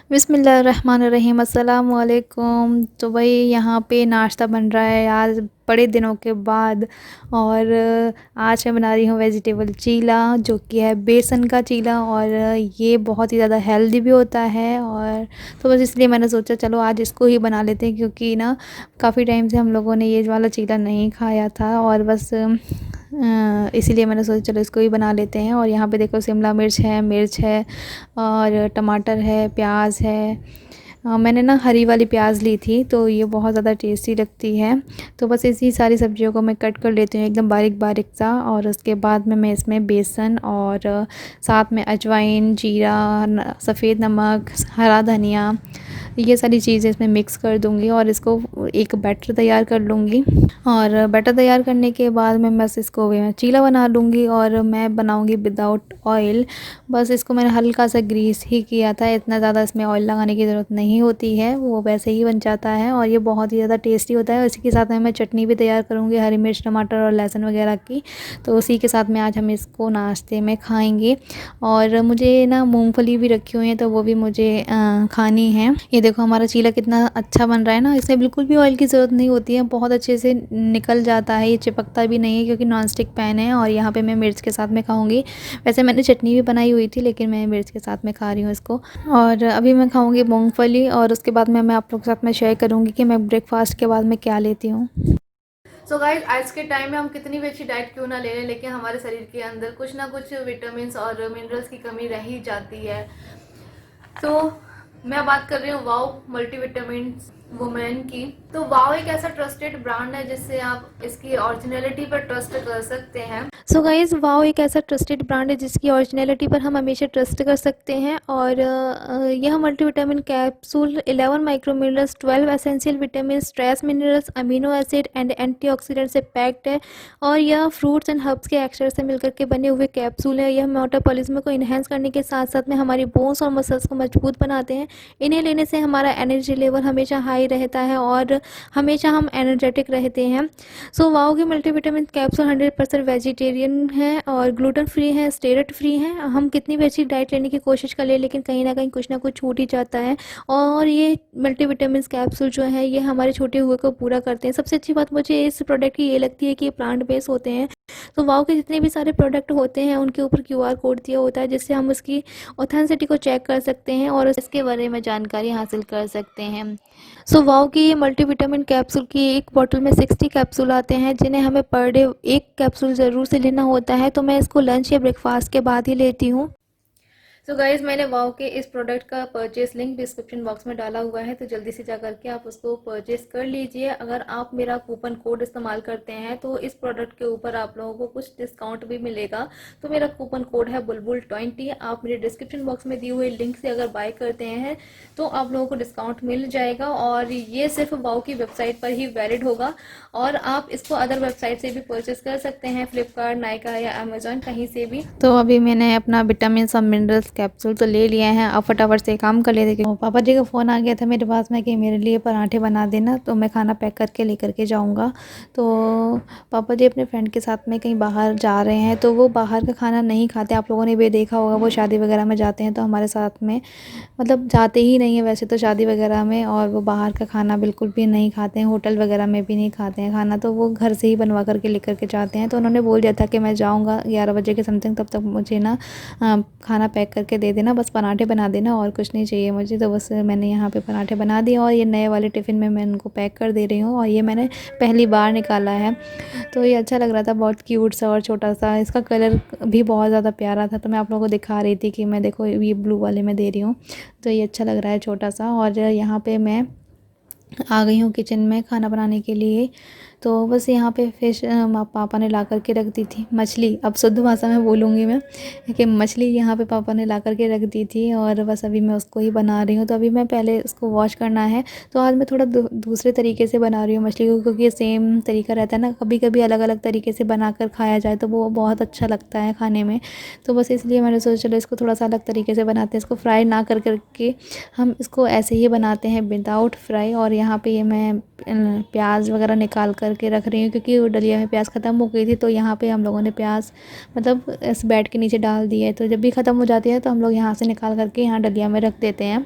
बिस्मिल्लाहिर्रहमानिर्रहीम अस्सलाम वालेकुम। तो भाई यहाँ पे नाश्ता बन रहा है आज बड़े दिनों के बाद। और आज मैं बना रही हूँ वेजिटेबल चीला, जो कि है बेसन का चीला। और ये बहुत ही ज़्यादा हेल्दी भी होता है। और तो बस इसलिए मैंने सोचा चलो आज इसको ही बना लेते हैं, क्योंकि ना काफ़ी टाइम से हम लोगों ने ये वाला चीला नहीं खाया था। और बस इसीलिए मैंने सोचा चलो इसको ही बना लेते हैं। और यहाँ पे देखो शिमला मिर्च है और टमाटर है, प्याज है। मैंने ना हरी वाली प्याज ली थी, तो ये बहुत ज़्यादा टेस्टी लगती है। तो बस इसी सारी सब्जियों को मैं कट कर लेती हूँ एकदम बारीक बारीक सा। और उसके बाद में मैं इसमें बेसन और साथ में अजवाइन, जीरा, सफ़ेद नमक, हरा धनिया, ये सारी चीज़ें इसमें मिक्स कर दूँगी और इसको एक बैटर तैयार कर लूँगी। और बैटर तैयार करने के बाद मैं बस इसको चीला बना लूँगी। और मैं बनाऊँगी विदाउट ऑयल। बस इसको मैंने हल्का सा ग्रीस ही किया था, इतना ज़्यादा इसमें ऑयल लगाने की ज़रूरत नहीं होती है, वो वैसे ही बन जाता है। और ये बहुत ही ज़्यादा टेस्टी होता है। इसी के साथ में मैं चटनी भी तैयार करूँगी, हरी मिर्च, टमाटर और लहसुन वगैरह की। तो उसी के साथ में आज हम इसको नाश्ते में खाएँगे। और मुझे ना मूँगफली भी रखी हुई है, तो वो भी मुझे खानी है। ये देखो हमारा चीला कितना अच्छा बन रहा है ना, इसमें बिल्कुल भी ऑयल की ज़रूरत नहीं होती है, बहुत अच्छे से निकल जाता है, ये चिपकता भी नहीं है क्योंकि नॉन स्टिक पैन है। और यहाँ पे मैं मिर्च के साथ में खाऊंगी। वैसे मैंने चटनी भी बनाई हुई थी, लेकिन मैं मिर्च के साथ में खा रही हूँ इसको। और अभी मैं खाऊंगी मूंगफली, और उसके बाद मैं आप लोग के साथ में शेयर करूँगी कि मैं ब्रेकफास्ट के बाद में क्या लेती हूँ। सो गाइज, आज के टाइम में हम कितनी भी अच्छी डाइट क्यों ना ले लें, लेकिन हमारे शरीर के अंदर कुछ ना कुछ विटामिन और मिनरल्स की कमी रह ही जाती है। तो मैं बात कर रही हूँ वाओ मल्टीविटामिन वुमेन की। तो वाओ एक ऐसा ट्रस्टेड ब्रांड है जिससे आप इसकी ओरिजिनलिटी पर ट्रस्ट कर सकते हैं। सो गाइज़, वाओ एक ऐसा ट्रस्टेड ब्रांड है जिसकी ओरिजिनलिटी पर हम हमेशा ट्रस्ट कर सकते हैं। और यह multivitamin capsule 11 micro minerals, 12 essential vitamin, trace minerals, amino acid and antioxidant से पैक्ड है। और यह फ्रूट्स एंड हर्ब्स के एक्सट्रैक्ट से मिलकर के बने हुए कैप्सूल है। यह मेटाबॉलिज्म को इन्हेंस करने के साथ साथ में हमारी बोन्स और मसल्स को मजबूत बनाते हैं। इन्हें लेने से हमारा एनर्जी लेवल हमेशा हाई रहता है और हमेशा हम एनर्जेटिक रहते हैं। सो वाओ की मल्टीविटामिन कैप्सूल 100% वेजिटेरियन है और ग्लूटेन फ्री है, स्टेरॉइड फ्री है। हम कितनी भी अच्छी डाइट लेने की कोशिश कर ले, लेकिन कहीं ना कुछ छूट ही जाता है। और ये मल्टीविटामिन कैप्सूल जो है ये हमारे छोटे हुए को पूरा करते हैं। सबसे अच्छी बात मुझे इस प्रोडक्ट की ये लगती है कि ये प्लांट बेस्ड होते हैं। तो वाओ के जितने भी सारे प्रोडक्ट होते हैं उनके ऊपर क्यूआर कोड दिया होता है, जिससे हम उसकी ऑथेंसिटी को चेक कर सकते हैं और इसके बारे में जानकारी हासिल कर सकते हैं। सो वाओ की ये मल्टीविटामिन कैप्सूल की एक बोतल में 60 कैप्सूल आते हैं, जिन्हें हमें पर डे एक कैप्सूल ज़रूर से लेना होता है। तो मैं इसको लंच या ब्रेकफास्ट के बाद ही लेती हूँ। तो गाइज, मैंने वाओ के इस प्रोडक्ट का परचेस लिंक डिस्क्रिप्शन बॉक्स में डाला हुआ है, तो जल्दी से जा करके आप उसको परचेस कर लीजिए। अगर आप मेरा कूपन कोड इस्तेमाल करते हैं तो इस प्रोडक्ट के ऊपर आप लोगों को कुछ डिस्काउंट भी मिलेगा। तो मेरा कूपन कोड है बुलबुल20। आप मेरे डिस्क्रिप्शन बॉक्स में दी हुई लिंक से अगर बाय करते हैं तो आप लोगों को डिस्काउंट मिल जाएगा। और ये सिर्फ वाओ की वेबसाइट पर ही वैलिड होगा, और आप इसको अदर वेबसाइट से भी परचेस कर सकते हैं, फ्लिपकार्ट, नायका या अमेजोन, कहीं से भी। तो अभी मैंने अपना विटामिन सब मिनरल्स कैप्सूल तो ले लिया है। अब फटाफट से काम कर लेते हैं। पापा जी का फ़ोन आ गया था मेरे पास में कि मेरे लिए पराठे बना देना, तो मैं खाना पैक करके लेकर के जाऊंगा। तो पापा जी अपने फ्रेंड के साथ में कहीं बाहर जा रहे हैं, तो वो बाहर का खाना नहीं खाते। आप लोगों ने भी देखा होगा, वो शादी वगैरह में जाते हैं तो हमारे साथ में मतलब जाते ही नहीं है वैसे तो शादी वगैरह में। और वो बाहर का खाना बिल्कुल भी नहीं खाते हैं, होटल वगैरह में भी नहीं खाते हैं खाना, तो वो घर से ही बनवा करके लेकर के जाते हैं। तो उन्होंने बोल दिया था कि मैं जाऊँगा 11 बजे के समथिंग, तब तक मुझे ना खाना पैक करके दे देना, बस पराठे बना देना और कुछ नहीं चाहिए मुझे। तो बस मैंने यहाँ पे पराठे बना दिए और ये नए वाले टिफ़िन में मैं उनको पैक कर दे रही हूँ। और ये मैंने पहली बार निकाला है, तो ये अच्छा लग रहा था, बहुत क्यूट सा और छोटा सा। इसका कलर भी बहुत ज़्यादा प्यारा था, तो मैं आप लोगों को दिखा रही थी कि मैं देखो ये ब्लू वाले में दे रही हूँ। तो ये अच्छा लग रहा है छोटा सा। और यहाँ पे मैं आ गई हूँ किचन में खाना बनाने के लिए। तो बस यहाँ पे फ़िश पापा ने ला कर के रख दी थी, मछली, अब शुद्ध भाषा में बोलूँगी मैं कि मछली यहाँ पे पापा ने ला कर के रख दी थी। और बस अभी मैं उसको ही बना रही हूँ। तो अभी मैं पहले उसको वॉश करना है। तो आज मैं थोड़ा दूसरे तरीके से बना रही हूँ मछली को, क्योंकि सेम तरीका रहता है ना, कभी कभी अलग अलग तरीके से बना कर खाया जाए तो वो बहुत अच्छा लगता है खाने में। तो बस इसलिए मैंने सोचा चलो इसको थोड़ा सा अलग तरीके से बनाते हैं, इसको फ्राई ना कर करके हम इसको ऐसे ही बनाते हैं विदाउट फ्राई। और यहाँ पे ये मैं प्याज वगैरह निकाल करके रख रही हूँ, क्योंकि वो डलिया में प्याज ख़त्म हो गई थी। तो यहाँ पे हम लोगों ने प्याज मतलब इस बेड के नीचे डाल दी है, तो जब भी ख़त्म हो जाती है तो हम लोग यहाँ से निकाल करके यहाँ डलिया में रख देते हैं।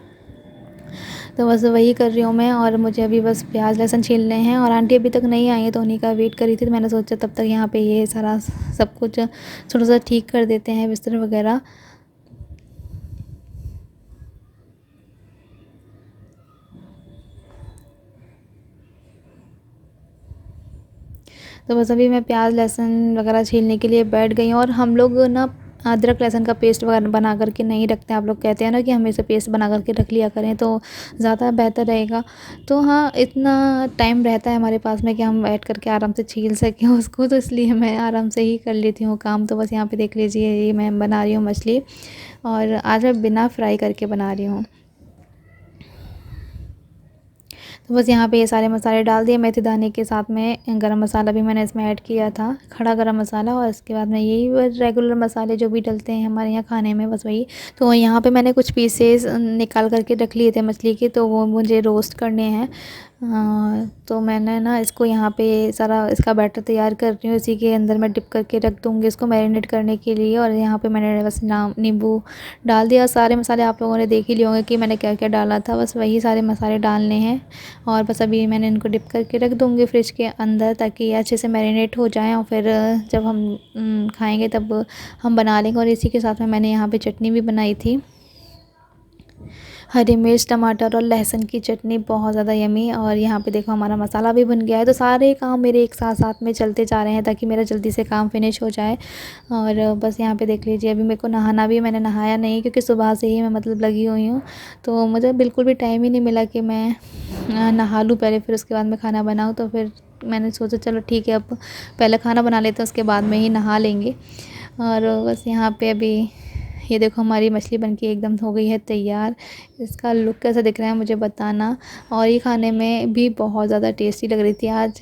तो बस वही कर रही हूँ मैं। और मुझे अभी बस प्याज लहसुन छीलने हैं और आंटी अभी तक नहीं आई है तो उन्हीं का वेट करी थी। तो मैंने सोचा तब तक यहाँ पे ये सारा सब कुछ थोड़ा सा ठीक कर देते हैं, बिस्तर वगैरह। तो बस अभी मैं प्याज लहसुन वगैरह छीलने के लिए बैठ गई हूँ। और हम लोग ना अदरक लहसुन का पेस्ट वगैरह बना करके नहीं रखते हैं। आप लोग कहते हैं ना कि हमेशा पेस्ट बना करके रख लिया करें तो ज़्यादा बेहतर रहेगा। तो हाँ, इतना टाइम रहता है हमारे पास में कि हम बैठ करके आराम से छील सकें उसको, तो इसलिए मैं आराम से ही कर लेती हूँ काम। तो बस यहाँ पे देख लीजिए, ये मैं बना रही हूँ मछली, और आज मैं बिना फ्राई करके बना रही हूँ। तो बस यहाँ पे ये सारे मसाले डाल दिए, मेथी दाने के साथ में गरम मसाला भी मैंने इसमें ऐड किया था, खड़ा गरम मसाला। और इसके बाद में यही रेगुलर मसाले जो भी डलते हैं हमारे यहाँ खाने में, बस वही। तो यहाँ पे मैंने कुछ पीसेस निकाल करके रख लिए थे मछली के, तो वो मुझे रोस्ट करने हैं। तो मैंने ना इसको यहाँ पे सारा इसका बैटर तैयार कर रही हूँ, इसी के अंदर मैं डिप करके रख दूँगी इसको मैरिनेट करने के लिए। और यहाँ पे मैंने बस नींबू डाल दिया। सारे मसाले आप लोगों ने देख ही लिए होंगे कि मैंने क्या क्या डाला था, बस वही सारे मसाले डालने हैं। और बस अभी मैंने इनको डिप करके रख दूँगी फ्रिज के अंदर, ताकि ये अच्छे से मैरिनेट हो जाएँ और फिर जब हम खाएँगे तब हम बना लेंगे। और इसी के साथ में मैंने यहाँ पे चटनी भी बनाई थी, हरी मिर्च टमाटर और लहसुन की चटनी, बहुत ज़्यादा यमी। और यहाँ पे देखो हमारा मसाला भी बन गया है। तो सारे काम मेरे एक साथ साथ में चलते जा रहे हैं ताकि मेरा जल्दी से काम फिनिश हो जाए। और बस यहाँ पे देख लीजिए, अभी मेरे को नहाना भी, मैंने नहाया नहीं क्योंकि सुबह से ही मैं मतलब लगी हुई हूँ। तो मुझे बिल्कुल भी टाइम ही नहीं मिला कि मैं नहा लूँ पहले, फिर उसके बाद मैं खाना बनाऊँ। तो फिर मैंने सोचा चलो ठीक है, अब पहले खाना बना लेते हैं, उसके बाद में ही नहा लेंगे। और बस यहाँ पे अभी ये देखो हमारी मछली बनके एकदम हो गई है तैयार। इसका लुक कैसा दिख रहा है मुझे बताना। और ये खाने में भी बहुत ज़्यादा टेस्टी लग रही थी आज।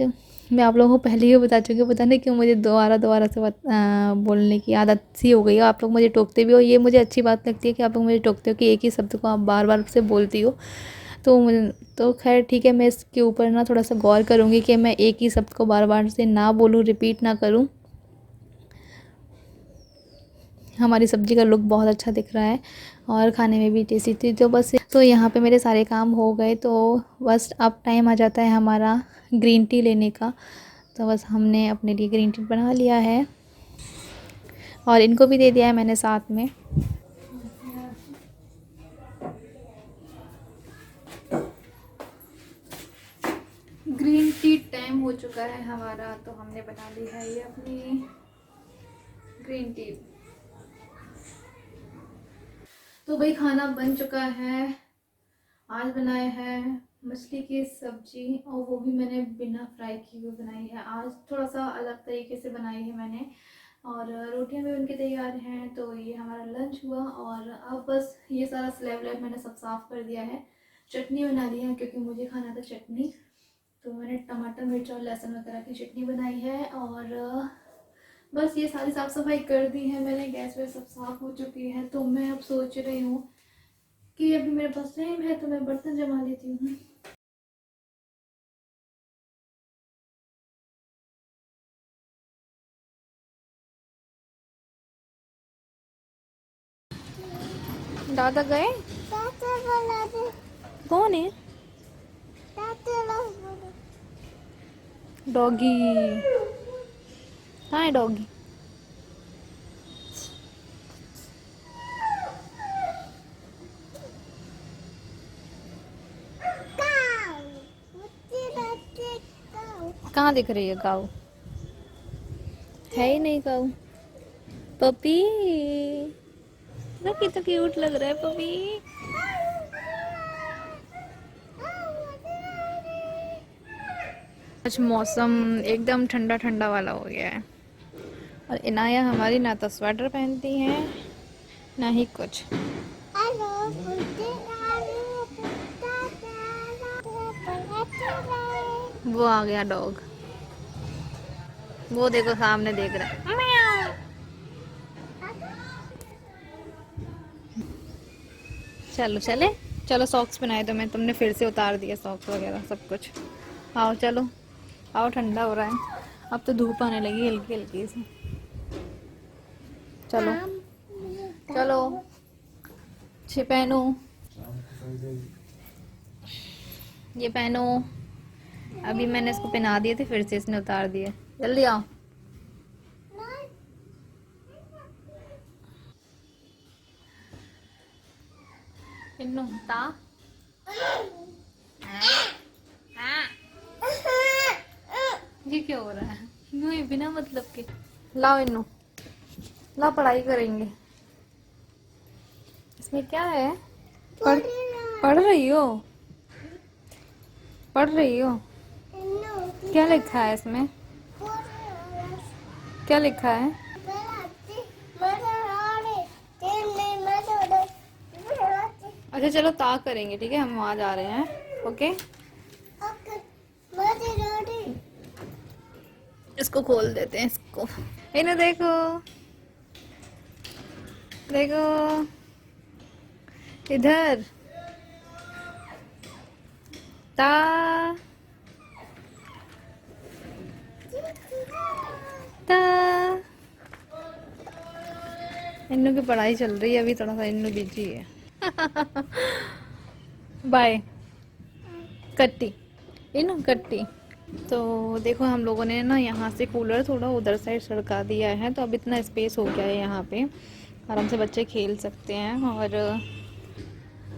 मैं आप लोगों को पहले ही बता चुकी हूँ, पता नहीं क्यों मुझे दोबारा दोबारा से बोलने की आदत सी हो गई है। आप लोग मुझे टोकते भी हो, ये मुझे अच्छी बात लगती है कि आप लोग मुझे टोकते हो कि एक ही शब्द को आप बार बार से बोलती हो। तो मुझे तो खैर ठीक है, मैं इसके ऊपर ना थोड़ा सा गौर करूँगी कि मैं एक ही शब्द को बार बार से ना बोलूँ, रिपीट ना करूँ। हमारी सब्ज़ी का लुक बहुत अच्छा दिख रहा है और खाने में भी टेस्टी थी। तो बस तो यहाँ पे मेरे सारे काम हो गए, तो बस अब टाइम आ जाता है हमारा ग्रीन टी लेने का। तो बस हमने अपने लिए ग्रीन टी बना लिया है और इनको भी दे दिया है मैंने साथ में। ग्रीन टी टाइम हो चुका है हमारा, तो हमने बना ली है ये अपनी ग्रीन टी। तो भाई खाना बन चुका है। आज बनाया है मछली की सब्जी, और वो भी मैंने बिना फ्राई किए हुए बनाई है। आज थोड़ा सा अलग तरीके से बनाई है मैंने। और रोटियां भी बनके तैयार हैं। तो ये हमारा लंच हुआ। और अब बस ये सारा स्लैब व्लैब मैंने सब साफ़ कर दिया है। चटनी बना ली है क्योंकि मुझे खाना था चटनी। तो मैंने टमाटर मिर्च और लहसुन वगैरह की चटनी बनाई है। और बस ये सारी साफ़ सफाई कर दी है मैंने, गैस वैस सब साफ़ हो चुकी है। तो मैं अब सोच रही हूँ कि अभी मेरे पास टाइम है तो मैं बर्तन जमा लेती हूँ। दादा गए? कौन है? डॉगी। हाँ, डॉगी। कहाँ दिख रही है काऊ? है ही नहीं काऊ। पपी, कितना क्यूट लग रहा है पपी। आज मौसम एकदम ठंडा ठंडा वाला हो गया है। और इनाया हमारी ना तो स्वेटर पहनती है ना ही कुछ। वो आ गया डॉग, वो देखो सामने देख रहा है। म्याऊं। चलो चले, चलो सॉक्स पहनाए तो मैं, तुमने फिर से उतार दिया सॉक्स वगैरह सब कुछ। आओ चलो, आओ ठंडा हो रहा है। अब तो धूप आने लगी हल्की हल्की सी। चलो चलो, अच्छे पहनो। ये पहनो। अभी मैंने इसको पहना दिए थे, फिर से इसने उतार दिए। जल्दी आओ। इन्नू ता ये क्या हो रहा है? यूं ही बिना मतलब के। लाओ इन्नू, लाओ पढ़ाई करेंगे। इसमें क्या है? पढ़ पढ़ रही हो? पढ़ रही हो? क्या लिखा है इसमें? क्या लिखा है? अच्छा चलो ता करेंगे, ठीक है, हम वहाँ जा रहे हैं। ओके, इसको खोल देते हैं इसको। इन्हें देखो, देखो इधर। ता ता इन्नू की पढ़ाई चल रही है अभी, थोड़ा सा इन्नू बिजी है। बाय कट्टी, इन्नू कट्टी। तो देखो हम लोगों ने ना यहाँ से कूलर थोड़ा उधर साइड सरका दिया है, तो अब इतना स्पेस हो गया है यहाँ पे, आराम से बच्चे खेल सकते हैं। और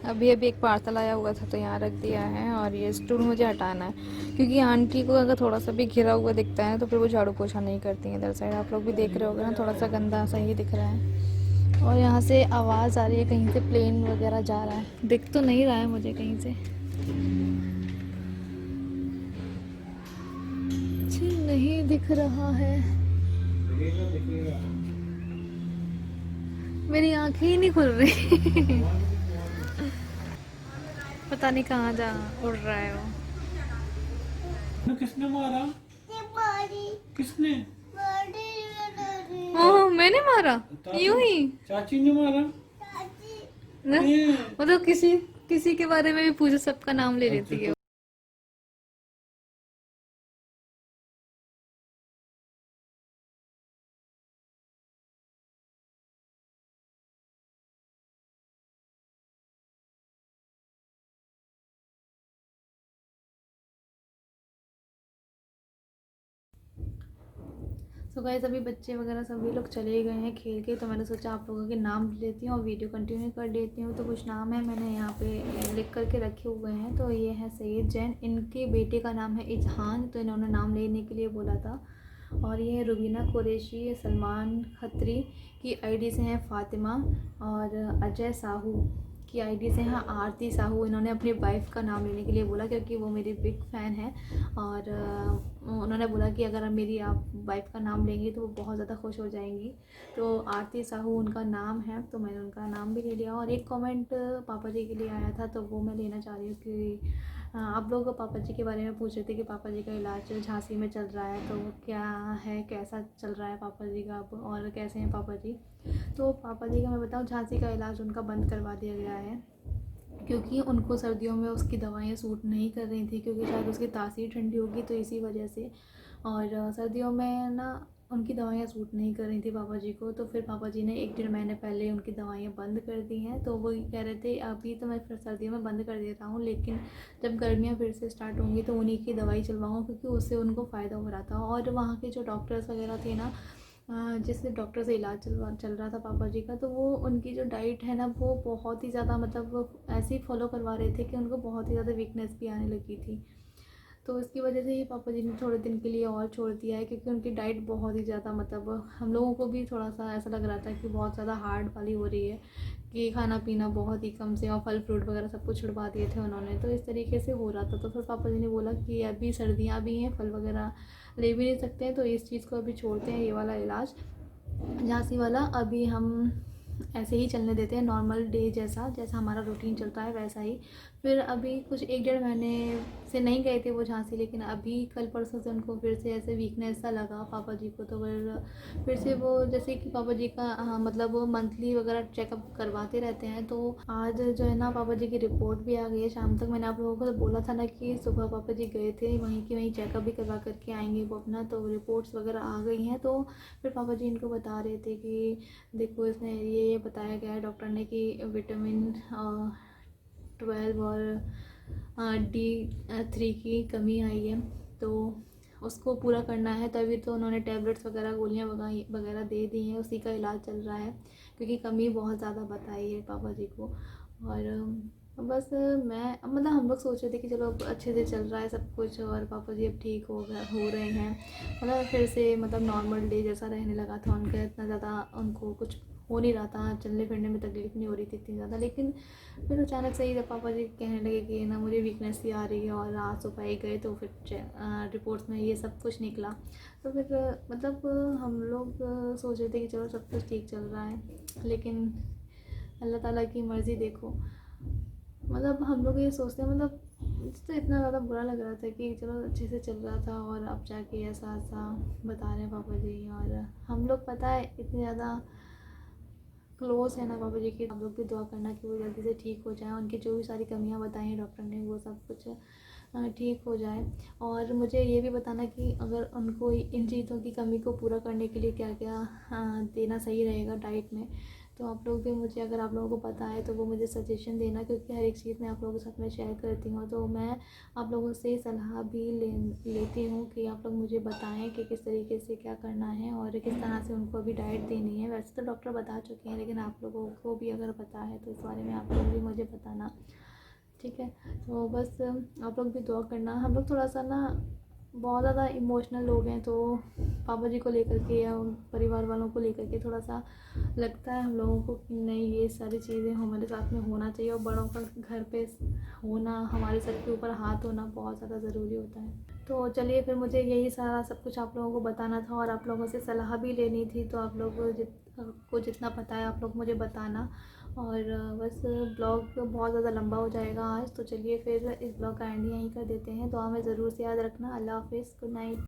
अभी अभी एक पार्सल आया हुआ था तो यहाँ रख दिया है। और ये स्टूल मुझे हटाना है, क्योंकि आंटी को अगर थोड़ा सा भी घिरा हुआ दिखता है तो फिर वो झाड़ू पोछा नहीं करती हैं इधर साइड। आप लोग भी देख रहे होगे ना, थोड़ा सा गंदा सा ही दिख रहा है। और यहाँ से आवाज़ आ रही है, कहीं से प्लेन वगैरह जा रहा है, दिख तो नहीं रहा है मुझे कहीं से। नहीं दिख रहा है, मेरी आंखें ही नहीं खुल रही। पता नहीं कहाँ जा उड़ रहा है वो। किसने मारा? किसने? ओह मैंने मारा? यूं ही चाची ने मारा? ना, मतलब किसी किसी के बारे में भी पूछो, सबका नाम ले लेती है। सो गाइस अभी बच्चे वगैरह सभी लोग चले गए हैं खेल के, तो मैंने सोचा आप लोगों के नाम लेती हूँ और वीडियो कंटिन्यू कर लेती हूँ। तो कुछ नाम है मैंने यहाँ पे लिख करके रखे हुए हैं। तो ये है सैयद जैन, इनके बेटे का नाम है इजहान, तो इन्होंने नाम लेने के लिए बोला था। और ये है रुबीना कुरैशी, सलमान खत्री की आईडी से हैं फातिमा, और अजय साहू की आईडी से हैं आरती साहू। इन्होंने अपनी वाइफ का नाम लेने के लिए बोला, क्योंकि वो मेरी बिग फ़ैन है। और उन्होंने बोला कि अगर मेरी आप वाइफ का नाम लेंगी तो वो बहुत ज़्यादा खुश हो जाएंगी। तो आरती साहू उनका नाम है, तो मैंने उनका नाम भी ले लिया। और एक कमेंट पापा जी के लिए आया था, तो वो मैं लेना चाह रही हूँ कि आप लोग पापा जी के बारे में पूछ रहे थे कि पापा जी का इलाज झांसी में चल रहा है, तो क्या है, कैसा चल रहा है पापा जी का अब, और कैसे हैं पापा जी। तो पापा जी का मैं बताऊँ, झांसी का इलाज उनका बंद करवा दिया गया है, क्योंकि उनको सर्दियों में उसकी दवाइयाँ सूट नहीं कर रही थी, क्योंकि शायद उसकी तासीर ठंडी होगी तो इसी वजह से। और सर्दियों में ना उनकी दवाइयाँ सूट नहीं कर रही थी पापा जी को, तो फिर पापा जी ने 1-1.5 महीने पहले उनकी दवाइयाँ बंद कर दी हैं। तो वो कह रहे थे अभी तो मैं फिर सर्दियों में बंद कर देता हूँ, लेकिन जब गर्मियाँ फिर से स्टार्ट होंगी तो उन्हीं की दवाई चलवाऊँ, क्योंकि उससे उनको फ़ायदा हो रहा था। और वहाँ के जो डॉक्टर्स वगैरह थे ना, जिस डॉक्टर से इलाज चल रहा था पापा जी का, तो वो उनकी जो डाइट है ना, वो बहुत ही ज़्यादा मतलब वो ऐसे ही फॉलो करवा रहे थे कि उनको बहुत ही ज़्यादा वीकनेस भी आने लगी थी। तो इसकी वजह से ही पापा जी ने थोड़े दिन के लिए और छोड़ दिया है, क्योंकि उनकी डाइट बहुत ही ज़्यादा मतलब हम लोगों को भी थोड़ा सा ऐसा लग रहा था कि बहुत ज़्यादा हार्ड वाली हो रही है, कि खाना पीना बहुत ही कम से, और फल फ्रूट वगैरह सब कुछ छुड़वा दिए थे उन्होंने, तो इस तरीके से हो रहा था। तो फिर पापा जी ने बोला कि अभी सर्दियाँ भी हैं, फल वगैरह ले भी नहीं सकते हैं, तो इस चीज़ को अभी छोड़ते हैं, ये वाला इलाज झांसी वाला अभी हम ऐसे ही चलने देते हैं, नॉर्मल डे जैसा जैसा हमारा रूटीन चलता है वैसा ही। फिर अभी कुछ 1-1.5 महीने से नहीं गए थे वो झांसी, लेकिन अभी कल परसों से उनको फिर से ऐसे वीकनेस सा लगा पापा जी को, तो फिर से वो जैसे कि पापा जी का मतलब वो मंथली वगैरह चेकअप करवाते रहते हैं। तो आज जो है ना पापा जी की रिपोर्ट भी आ गई है शाम तक। मैंने आप लोगों को तो बोला था ना कि सुबह पापा जी गए थे वहीं की वहीं चेकअप भी करवा करके आएंगे वो अपना, तो रिपोर्ट्स वगैरह आ गई हैं। तो फिर पापा जी इनको बता रहे थे कि देखो इसमें ये बताया गया है डॉक्टर ने कि विटामिन 12 और D3 की कमी आई है, तो उसको पूरा करना है। तभी तो उन्होंने टैबलेट्स वगैरह गोलियां वगैरह दे दी हैं, उसी का इलाज चल रहा है क्योंकि कमी बहुत ज़्यादा बताई है पापा जी को। और बस मैं मतलब हम लोग सोच रहे थे कि चलो अब अच्छे से चल रहा है सब कुछ और पापा जी अब ठीक हो रहे हैं, मतलब फिर से मतलब नॉर्मल डे जैसा रहने लगा था उनका। इतना ज़्यादा उनको कुछ हो नहीं रहा था, चलने फिरने में तकलीफ़ नहीं हो रही थी इतनी ज़्यादा। लेकिन फिर अचानक से ही जब पापा जी कहने लगे कि ना मुझे वीकनेस सी आ रही है और आज सुबह गए तो फिर रिपोर्ट्स में ये सब कुछ निकला। तो फिर मतलब हम लोग सोच रहे थे कि चलो सब कुछ ठीक चल रहा है, लेकिन अल्लाह ताला की मर्ज़ी देखो। मतलब हम लोग ये सोचते हैं मतलब तो इतना ज़्यादा बुरा लग रहा था कि चलो अच्छे से चल रहा था और अब जाके ऐसा ऐसा बता रहे हैं पापा जी। और हम लोग पता है इतने ज़्यादा क्लोज़ है ना पापा जी की, आप लोग भी दुआ करना कि वो जल्दी से ठीक हो जाए, उनकी जो भी सारी कमियां बताई हैं डॉक्टर ने वो सब कुछ ठीक हो जाए। और मुझे ये भी बताना कि अगर उनको इन चीज़ों की कमी को पूरा करने के लिए क्या क्या देना सही रहेगा डाइट में, तो आप लोग भी मुझे, अगर आप लोगों को पता है तो वो मुझे सजेशन देना, क्योंकि हर एक चीज़ मैं आप लोगों के साथ में शेयर करती हूँ। तो मैं आप लोगों से सलाह भी लेती हूँ कि आप लोग मुझे बताएं कि किस तरीके से क्या करना है और किस तरह से उनको अभी डाइट देनी है। वैसे तो डॉक्टर बता चुके हैं, लेकिन आप लोगों को भी अगर पता है तो इस बारे में आप लोग भी मुझे बताना, ठीक है। तो बस आप लोग भी दुआ करना। हम लोग थोड़ा सा ना बहुत ज़्यादा इमोशनल लोग हैं, तो पापा जी को लेकर के या परिवार वालों को लेकर के थोड़ा सा लगता है हम लोगों को कि नहीं ये सारी चीज़ें हमारे साथ में होना चाहिए, और बड़ों का घर पे होना, हमारे सर के ऊपर हाथ होना बहुत ज़्यादा ज़रूरी होता है। तो चलिए फिर मुझे यही सारा सब कुछ आप लोगों को बताना था और आप लोगों से सलाह भी लेनी थी। तो आप लोग को जितना पता है आप लोग मुझे बताना। और बस ब्लॉग बहुत ज़्यादा लंबा हो जाएगा आज, तो चलिए फिर इस ब्लॉग का एंड यहीं कर देते हैं। दुआ में ज़रूर से याद रखना। अल्लाह हाफ़िज़, गुड नाइट।